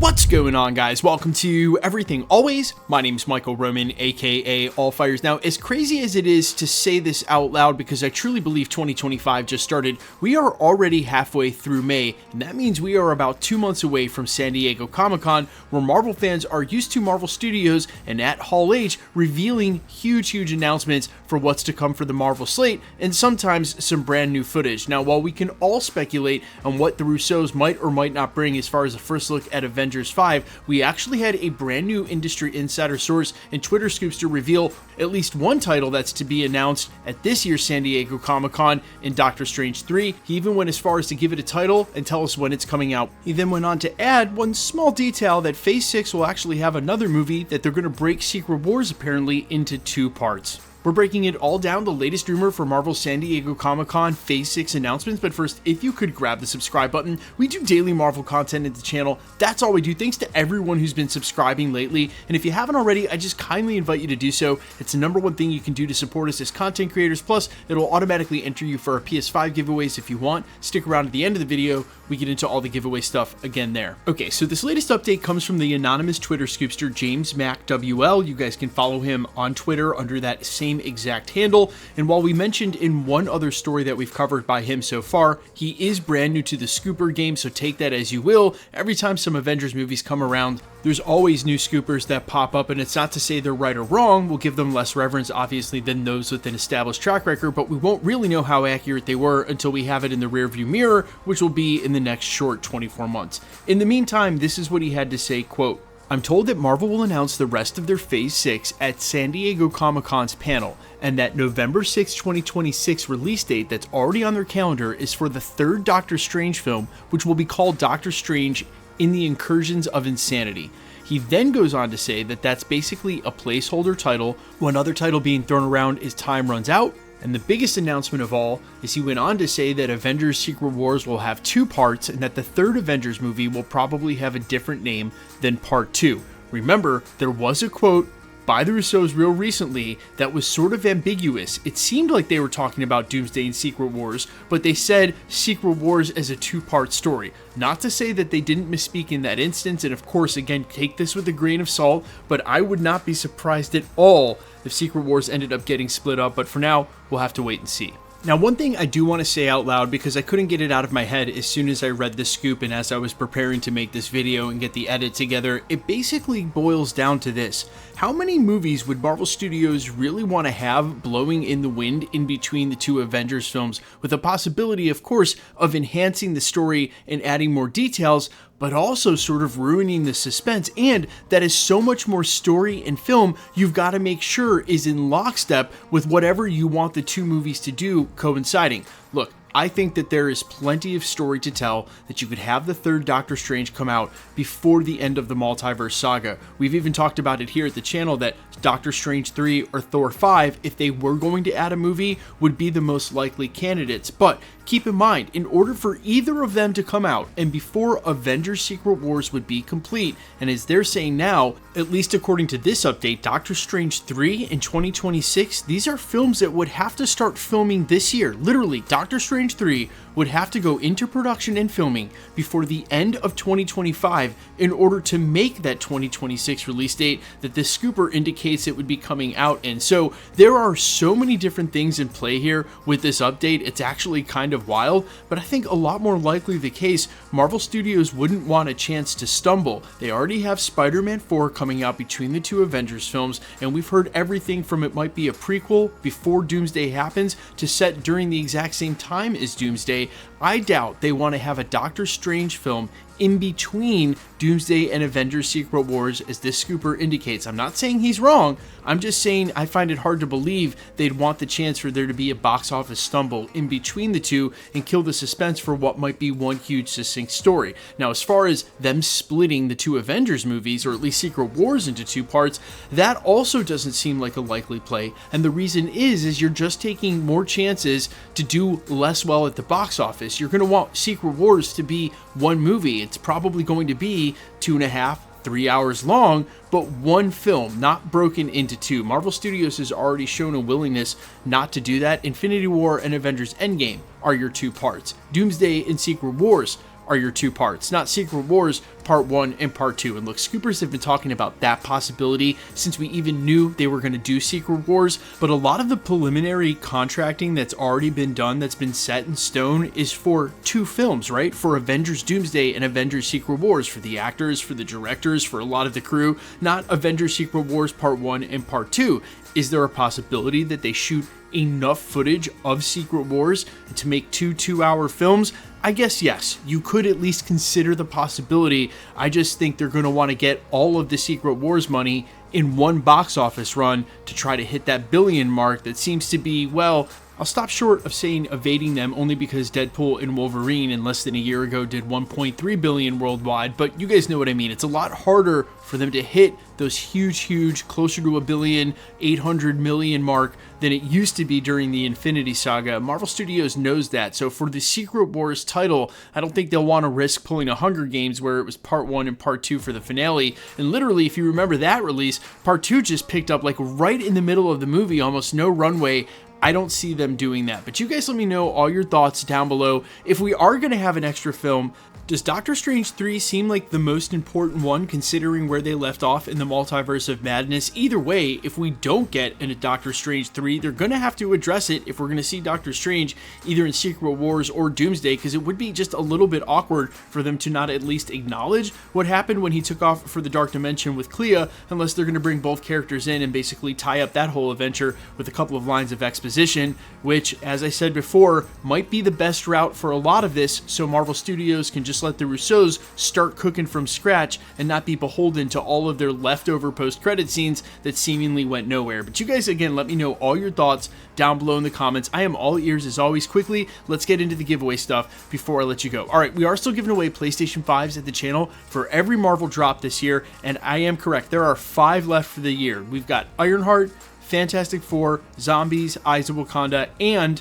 What's going on, guys? Welcome to Everything Always. My name's Michael Roman, aka All Fires. Now, as crazy as it is to say this out loud, because I truly believe 2025 just started, we are already halfway through May, and that means we are about 2 months away from San Diego Comic-Con, where Marvel fans are used to Marvel Studios and at Hall H revealing huge announcements for what's to come for the Marvel slate, and sometimes some brand new footage. Now, while we can all speculate on what the Russos might or might not bring as far as a first look at Avengers 5, we actually had a brand new industry insider source and Twitter scoops to reveal at least one title that's to be announced at this year's San Diego Comic-Con in Doctor Strange 3. He even went as far as to give it a title and tell us when it's coming out. He then went on to add one small detail that Phase 6 will actually have another movie that they're going to break Secret Wars apparently into 2 parts. We're breaking it all down, the latest rumor for Marvel's San Diego Comic-Con Phase 6 announcements, but first, if you could grab the subscribe button. We do daily Marvel content at the channel. That's all we do. Thanks to everyone who's been subscribing lately, and if you haven't already, I just kindly invite you to do so. It's the #1 thing you can do to support us as content creators, plus it'll automatically enter you for our PS5 giveaways if you want. Stick around at the end of the video, we get into all the giveaway stuff again there. Okay, so this latest update comes from the anonymous Twitter scoopster James MacWL. You guys can follow him on Twitter under that same exact handle, and while we mentioned in one other story that we've covered by him so far, he is brand new to the Scooper game, so take that as you will. Every time some Avengers movies come around, there's always new scoopers that pop up, and it's not to say they're right or wrong. We'll give them less reverence, obviously, than those with an established track record, but we won't really know how accurate they were until we have it in the rearview mirror, which will be in the next short 24 months. In the meantime, this is what he had to say, quote, "I'm told that Marvel will announce the rest of their Phase 6 at San Diego Comic-Con's panel, and that November 6, 2026 release date that's already on their calendar is for the 3rd Doctor Strange film, which will be called Doctor Strange in the Incursions of Insanity." He then goes on to say that that's basically a placeholder title. One other title being thrown around is Time Runs Out. And the biggest announcement of all is he went on to say that Avengers Secret Wars will have 2 parts and that the 3rd Avengers movie will probably have a different name than Part 2. Remember, there was a quote by the Russos real recently that was sort of ambiguous. It seemed like they were talking about Doomsday and Secret Wars, but they said Secret Wars as a 2-part story. Not to say that they didn't misspeak in that instance, and of course, again, take this with a grain of salt, but I would not be surprised at all if Secret Wars ended up getting split up, but for now, we'll have to wait and see. Now, one thing I do want to say out loud, because I couldn't get it out of my head as soon as I read this scoop and as I was preparing to make this video and get the edit together, it basically boils down to this. How many movies would Marvel Studios really want to have blowing in the wind in between the 2 Avengers films, with a possibility, of course, of enhancing the story and adding more details, but also sort of ruining the suspense, and that is so much more story and film you've got to make sure is in lockstep with whatever you want the 2 movies to do coinciding. Look, I think that there is plenty of story to tell, that you could have the 3rd Doctor Strange come out before the end of the Multiverse saga. We've even talked about it here at the channel that Doctor Strange 3 or Thor 5, if they were going to add a movie, would be the most likely candidates. But keep in mind, in order for either of them to come out and before Avengers Secret Wars would be complete, and as they're saying now, at least according to this update, Doctor Strange 3 in 2026, these are films that would have to start filming this year. Literally, Doctor Strange 3 would have to go into production and filming before the end of 2025 in order to make that 2026 release date that this scooper indicates it would be coming out in. So there are so many different things in play here with this update. It's actually kind of wild, but I think a lot more likely the case, Marvel Studios wouldn't want a chance to stumble. They already have Spider-Man 4 coming out between the 2 Avengers films, and we've heard everything from it might be a prequel before Doomsday happens to set during the exact same time as Doomsday. I doubt they want to have a Doctor Strange film in between Doomsday and Avengers Secret Wars, as this scooper indicates. I'm not saying he's wrong, I'm just saying I find it hard to believe they'd want the chance for there to be a box office stumble in between the 2 and kill the suspense for what might be one huge succinct story. Now, as far as them splitting the 2 Avengers movies, or at least Secret Wars, into 2 parts, that also doesn't seem like a likely play, and the reason is you're just taking more chances to do less well at the box office. You're going to want Secret Wars to be one movie. It's probably going to be 2.5, 3 hours long, but one film, not broken into 2. Marvel Studios has already shown a willingness not to do that. Infinity War and Avengers Endgame are your 2 parts. Doomsday and Secret Wars are your two parts, not Secret Wars Part 1 and Part 2. And look, Scoopers have been talking about that possibility since we even knew they were going to do Secret Wars, but a lot of the preliminary contracting that's already been done, that's been set in stone, is for two films, right? For Avengers Doomsday and Avengers Secret Wars, for the actors, for the directors, for a lot of the crew, not Avengers Secret Wars Part 1 and Part 2. Is there a possibility that they shoot enough footage of Secret Wars to make two 2-hour films? I guess yes, you could at least consider the possibility. I just think they're going to want to get all of the Secret Wars money in one box office run to try to hit that billion mark that seems to be, well, I'll stop short of saying evading them only because Deadpool and Wolverine in less than a year ago did 1.3 billion worldwide, but you guys know what I mean. It's a lot harder for them to hit those huge, closer to a billion, 800 million mark than it used to be during the Infinity Saga. Marvel Studios knows that, so for the Secret Wars title, I don't think they'll want to risk pulling a Hunger Games where it was Part 1 and Part 2 for the finale, and literally, if you remember that release, Part 2 just picked up like right in the middle of the movie, almost no runway. I don't see them doing that, but you guys let me know all your thoughts down below. If we are going to have an extra film, does Doctor Strange 3 seem like the most important one considering where they left off in the Multiverse of Madness? Either way, if we don't get a Doctor Strange 3, they're going to have to address it if we're going to see Doctor Strange either in Secret Wars or Doomsday, because it would be just a little bit awkward for them to not at least acknowledge what happened when he took off for the Dark Dimension with Clea, unless they're going to bring both characters in and basically tie up that whole adventure with a couple of lines of exposition, which, as I said before, might be the best route for a lot of this, so Marvel Studios can just let the Russos start cooking from scratch and not be beholden to all of their leftover post-credit scenes that seemingly went nowhere. But you guys, again, let me know all your thoughts down below in the comments. I am all ears as always. Quickly, let's get into the giveaway stuff before I let you go. All right, we are still giving away PlayStation 5s at the channel for every Marvel drop this year, and I am correct. There are 5 left for the year. We've got Ironheart, Fantastic Four, Zombies, Eyes of Wakanda, and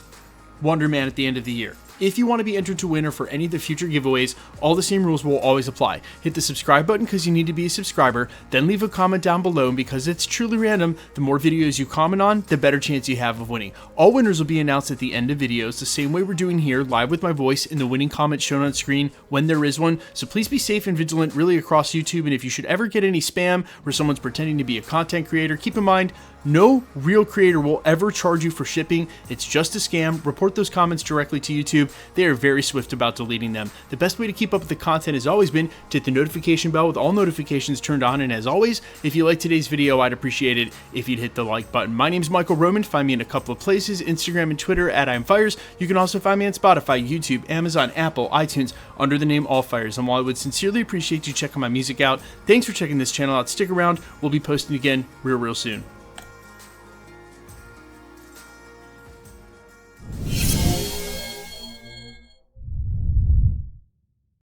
Wonder Man at the end of the year. If you want to be entered to win or for any of the future giveaways, all the same rules will always apply. Hit the subscribe button because you need to be a subscriber, then leave a comment down below, and because it's truly random, the more videos you comment on, the better chance you have of winning. All winners will be announced at the end of videos, the same way we're doing here, live with my voice in the winning comment shown on screen when there is one, so please be safe and vigilant really across YouTube, and if you should ever get any spam where someone's pretending to be a content creator, keep in mind, no real creator will ever charge you for shipping. It's just a scam. Report those comments directly to YouTube. They are very swift about deleting them. The best way to keep up with the content has always been to hit the notification bell with all notifications turned on. And as always, if you liked today's video, I'd appreciate it if you'd hit the like button. My name's Michael Roman. Find me in a couple of places, Instagram and Twitter at I'mFires. You can also find me on Spotify, YouTube, Amazon, Apple, iTunes under the name AllFires. And while I would sincerely appreciate you checking my music out, thanks for checking this channel out. Stick around. We'll be posting again real soon.